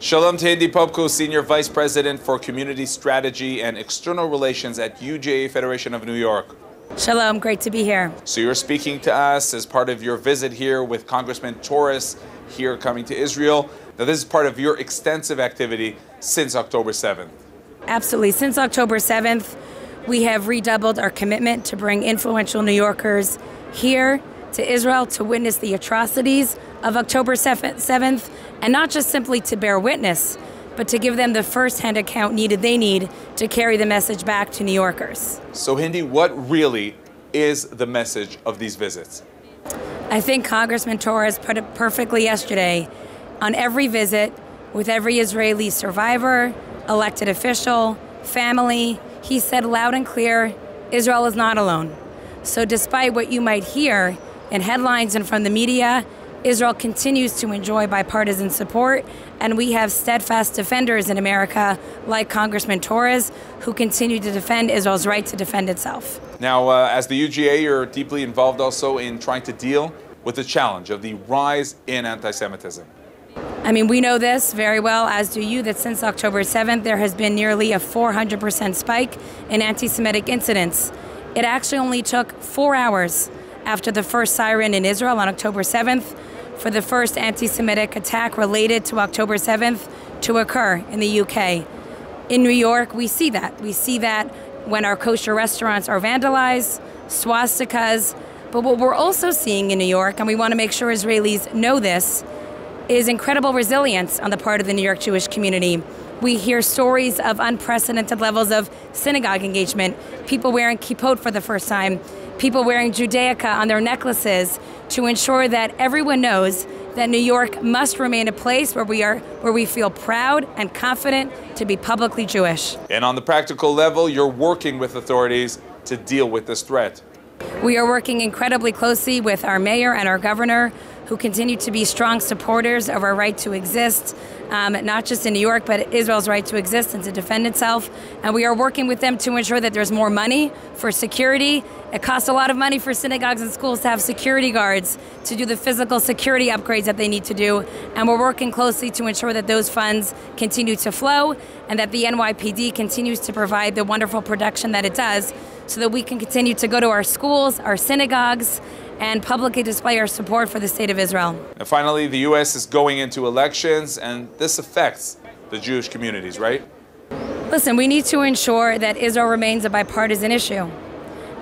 Shalom to Hindi Popko, Senior Vice President for Community Strategy and External Relations at UJA Federation of New York. Shalom, great to be here. So you're speaking to us as part of your visit here with Congressman Torres here coming to Israel. Now this is part of your extensive activity since October 7th. Absolutely. Since October 7th, we have redoubled our commitment to bring influential New Yorkers here to Israel to witness the atrocities of October 7th, and not just simply to bear witness, but to give them the first-hand account they need to carry the message back to New Yorkers. So Hindi, what really is the message of these visits? I think Congressman Torres put it perfectly yesterday. On every visit, with every Israeli survivor, elected official, family, he said loud and clear, Israel is not alone. So despite what you might hear in headlines and from the media, Israel continues to enjoy bipartisan support, and we have steadfast defenders in America like Congressman Torres who continue to defend Israel's right to defend itself. Now, as the UJA, you're deeply involved also in trying to deal with the challenge of the rise in anti-Semitism. I mean, we know this very well, as do you, that since October 7th, there has been nearly a 400% spike in anti-Semitic incidents. It actually only took 4 hours after the first siren in Israel on October 7th for the first anti-Semitic attack related to October 7th to occur in the UK. In New York, we see that. We see that when our kosher restaurants are vandalized, swastikas. But what we're also seeing in New York, and we want to make sure Israelis know this, is incredible resilience on the part of the New York Jewish community. We hear stories of unprecedented levels of synagogue engagement, people wearing kippot for the first time, people wearing Judaica on their necklaces to ensure that everyone knows that New York must remain a place where we feel proud and confident to be publicly Jewish. And on the practical level, you're working with authorities to deal with this threat. We are working incredibly closely with our mayor and our governor, who continue to be strong supporters of our right to exist, not just in New York, but Israel's right to exist and to defend itself. And we are working with them to ensure that there's more money for security. It costs a lot of money for synagogues and schools to have security guards to do the physical security upgrades that they need to do. And we're working closely to ensure that those funds continue to flow and that the NYPD continues to provide the wonderful protection that it does so that we can continue to go to our schools, our synagogues, and publicly display our support for the state of Israel. And finally, the U.S. is going into elections, and this affects the Jewish communities, right? Listen, we need to ensure that Israel remains a bipartisan issue.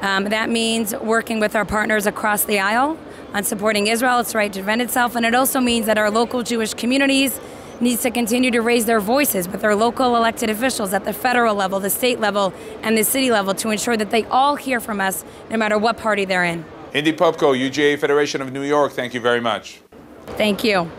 That means working with our partners across the aisle on supporting Israel, its right to defend itself, and it also means that our local Jewish communities needs to continue to raise their voices with their local elected officials at the federal level, the state level, and the city level to ensure that they all hear from us no matter what party they're in. Hindi Popko, UJA Federation of New York, thank you very much. Thank you.